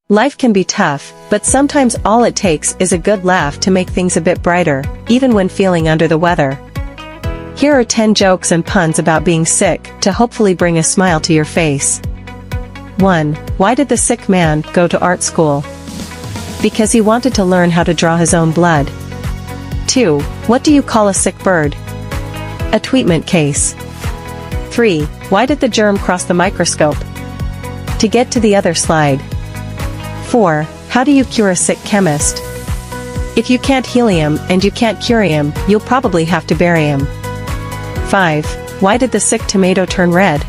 Life can be tough, but sometimes all it takes is a good laugh to make things a bit brighter, even when feeling under the weather. Here are 10 jokes and puns about being sick, to hopefully bring a smile to your face. 1. Why did the sick man go to art school? Because he wanted to learn how to draw his own blood. 2. What do you call a sick bird? A tweetment case. 3. Why did the germ cross the microscope? To get to the other slide. 4. How do you cure a sick chemist? If you can't heal him and you can't cure him, you'll probably have to bury him. 5. Why did the sick tomato turn red?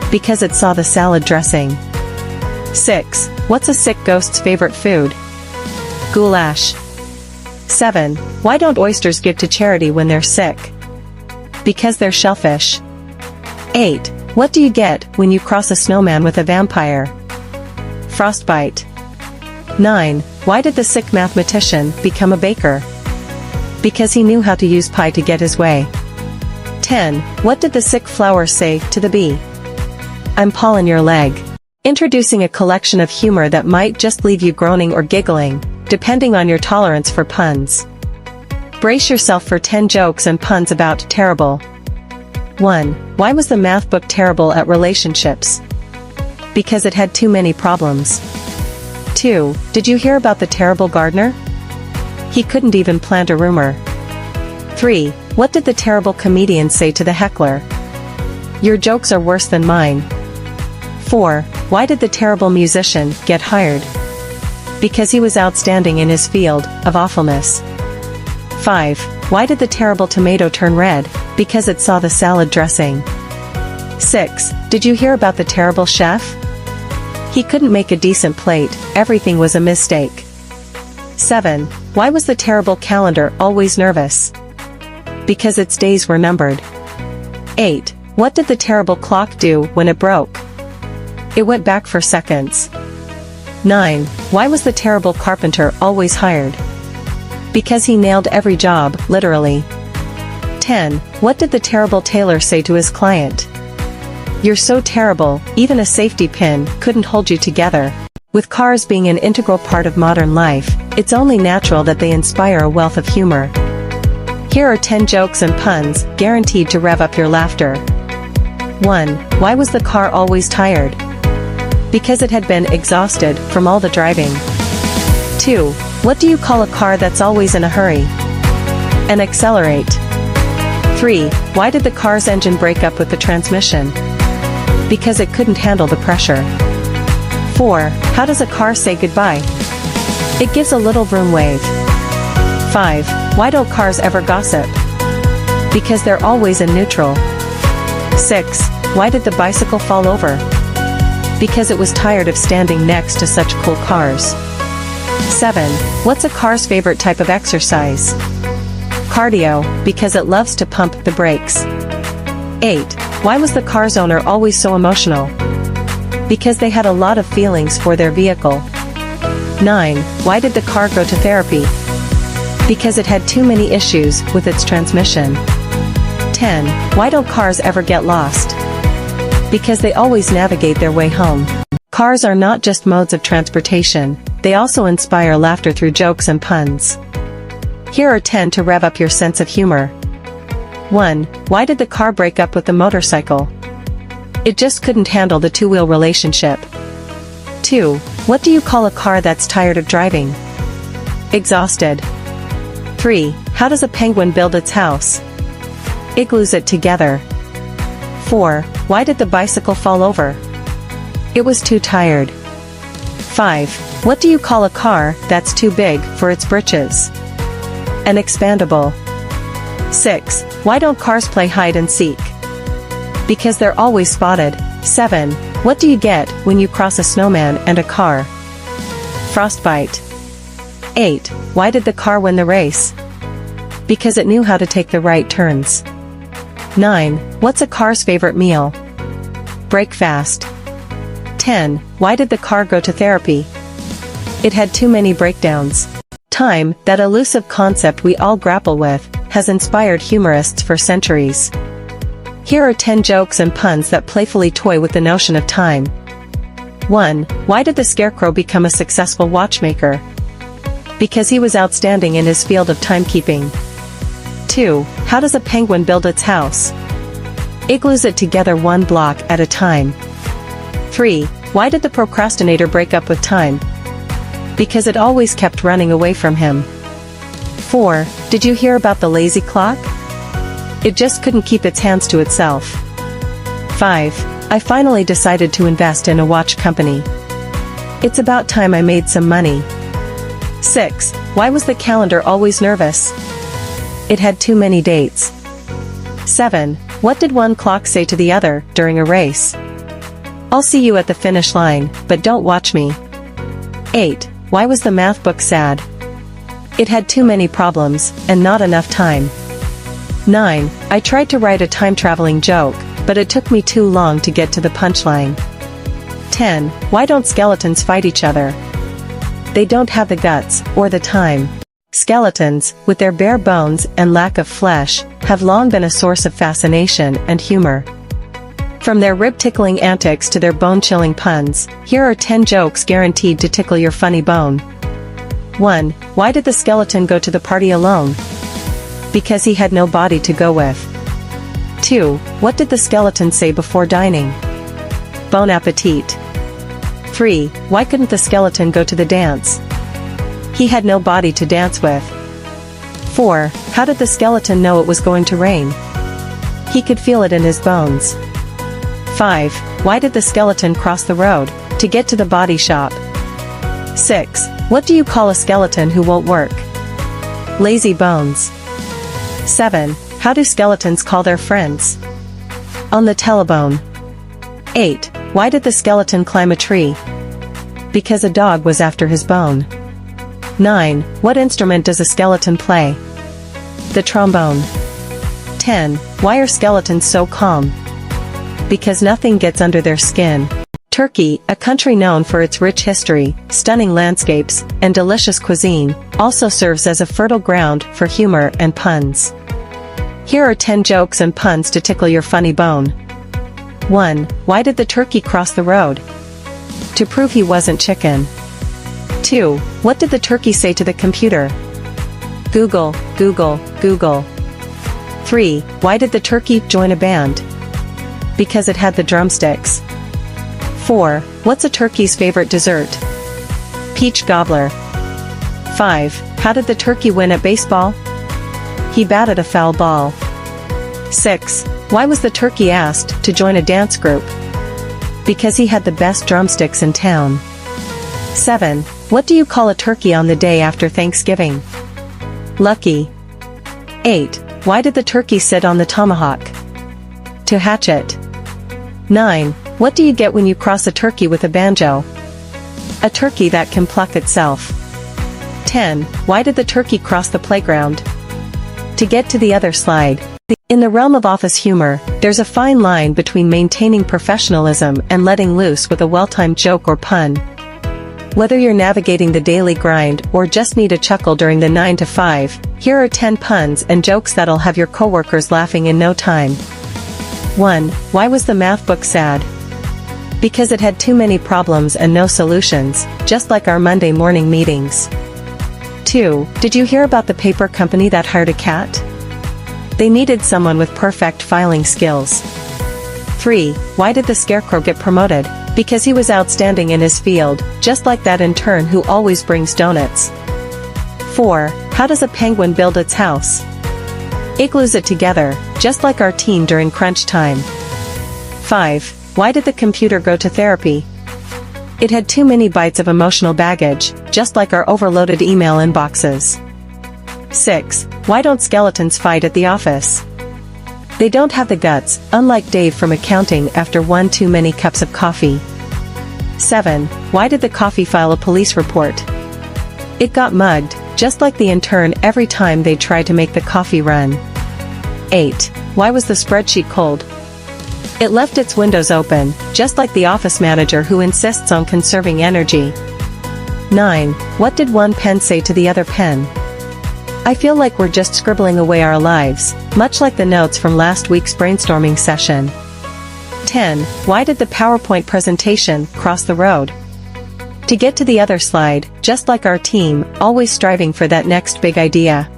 Because it saw the salad dressing. 6. What's a sick ghost's favorite food? Goulash. 7. Why don't oysters give to charity when they're sick? Because they're shellfish. 8. What do you get when you cross a snowman with a vampire? Frostbite. 9. Why did the sick mathematician become a baker? Because he knew how to use pie to get his way. 10. What did the sick flower say to the bee? I'm pulling your leg. Introducing a collection of humor that might just leave you groaning or giggling, depending on your tolerance for puns. Brace yourself for 10 jokes and puns about terrible. 1. Why was the math book terrible at relationships? Because it had too many problems. 2. Did you hear about the terrible gardener? He couldn't even plant a rumor. 3. What did the terrible comedian say to the heckler? Your jokes are worse than mine. 4. Why did the terrible musician get hired? Because he was outstanding in his field of awfulness. 5. Why did the terrible tomato turn red? Because it saw the salad dressing. 6. Did you hear about the terrible chef? He couldn't make a decent plate, everything was a mistake. 7. Why was the terrible calendar always nervous? Because its days were numbered. 8. What did the terrible clock do when it broke? It went back for seconds. 9. Why was the terrible carpenter always hired? Because he nailed every job, literally. 10. What did the terrible tailor say to his client? You're so terrible, even a safety pin couldn't hold you together. With cars being an integral part of modern life, it's only natural that they inspire a wealth of humor. Here are 10 jokes and puns, guaranteed to rev up your laughter. 1. Why was the car always tired? Because it had been exhausted from all the driving. 2. What do you call a car that's always in a hurry? An accelerate. 3. Why did the car's engine break up with the transmission? Because it couldn't handle the pressure. 4. How does a car say goodbye? It gives a little vroom wave. 5. Why don't cars ever gossip? Because they're always in neutral. 6. Why did the bicycle fall over? Because it was tired of standing next to such cool cars. 7. What's a car's favorite type of exercise? Cardio, because it loves to pump the brakes. 8. Why was the car's owner always so emotional? Because they had a lot of feelings for their vehicle. 9. Why did the car go to therapy? Because it had too many issues with its transmission. 10. Why don't cars ever get lost? Because they always navigate their way home. Cars are not just modes of transportation, they also inspire laughter through jokes and puns. Here are 10 to rev up your sense of humor. 1. Why did the car break up with the motorcycle? It just couldn't handle the two-wheel relationship. 2. What do you call a car that's tired of driving? Exhausted. 3. How does a penguin build its house? It glues it together. 4. Why did the bicycle fall over? It was too tired. 5. What do you call a car that's too big for its britches? An expandable. 6. Why don't cars play hide and seek? Because they're always spotted. 7. What do you get when you cross a snowman and a car? Frostbite. 8. Why did the car win the race? Because it knew how to take the right turns. 9. What's a car's favorite meal? Break fast. 10. Why did the car go to therapy? It had too many breakdowns. Time, that elusive concept we all grapple with, has inspired humorists for centuries. Here are 10 jokes and puns that playfully toy with the notion of time. 1. Why did the Scarecrow become a successful watchmaker? Because he was outstanding in his field of timekeeping. 2. How does a penguin build its house? It glues it together one block at a time. 3. Why did the procrastinator break up with time? Because it always kept running away from him. 4. Did you hear about the lazy clock? It just couldn't keep its hands to itself. 5. I finally decided to invest in a watch company. It's about time I made some money. 6. Why was the calendar always nervous? It had too many dates. 7. What did one clock say to the other during a race? I'll see you at the finish line, but don't watch me. 8. Why was the math book sad? It had too many problems, and not enough time. 9. I tried to write a time-traveling joke, but it took me too long to get to the punchline. 10. Why don't skeletons fight each other? They don't have the guts, or the time. Skeletons, with their bare bones and lack of flesh, have long been a source of fascination and humor. From their rib-tickling antics to their bone-chilling puns, here are 10 jokes guaranteed to tickle your funny bone. 1. Why did the skeleton go to the party alone? Because he had no body to go with. 2. What did the skeleton say before dining? Bon appetit. 3. Why couldn't the skeleton go to the dance? He had no body to dance with. 4. How did the skeleton know it was going to rain? He could feel it in his bones. 5. Why did the skeleton cross the road? To get to the body shop. 6. What do you call a skeleton who won't work? Lazy bones. 7. How do skeletons call their friends? On the telebone. 8. Why did the skeleton climb a tree? Because a dog was after his bone. 9. What instrument does a skeleton play? The trombone. 10. Why are skeletons so calm? Because nothing gets under their skin. Turkey, a country known for its rich history, stunning landscapes, and delicious cuisine, also serves as a fertile ground for humor and puns. Here are 10 jokes and puns to tickle your funny bone. 1. Why did the turkey cross the road? To prove he wasn't chicken. 2. What did the turkey say to the computer? Google, Google, Google. 3. Why did the turkey join a band? Because it had the drumsticks. 4. What's a turkey's favorite dessert? Peach gobbler. 5. How did the turkey win at baseball? He batted a foul ball. 6. Why was the turkey asked to join a dance group? Because he had the best drumsticks in town. 7. What do you call a turkey on the day after Thanksgiving? Lucky. 8. Why did the turkey sit on the tomahawk? To hatch it. 9. What do you get when you cross a turkey with a banjo? A turkey that can pluck itself. 10. Why did the turkey cross the playground? To get to the other slide. In the realm of office humor, there's a fine line between maintaining professionalism and letting loose with a well-timed joke or pun. Whether you're navigating the daily grind or just need a chuckle during the 9 to 5, here are 10 puns and jokes that'll have your coworkers laughing in no time. 1. Why was the math book sad? Because it had too many problems and no solutions, just like our Monday morning meetings. 2. Did you hear about the paper company that hired a cat? They needed someone with perfect filing skills. 3. Why did the Scarecrow get promoted? Because he was outstanding in his field, just like that intern who always brings donuts. 4. How does a penguin build its house? It glues it together, just like our team during crunch time. 5. Why did the computer go to therapy? It had too many bytes of emotional baggage, just like our overloaded email inboxes. 6. Why don't skeletons fight at the office? They don't have the guts, unlike Dave from accounting after one too many cups of coffee. 7. Why did the coffee file a police report? It got mugged, just like the intern every time they tried to make the coffee run. 8. Why was the spreadsheet cold? It left its windows open, just like the office manager who insists on conserving energy. 9. What did one pen say to the other pen? I feel like we're just scribbling away our lives, much like the notes from last week's brainstorming session. 10. Why did the PowerPoint presentation cross the road? To get to the other slide, just like our team, always striving for that next big idea.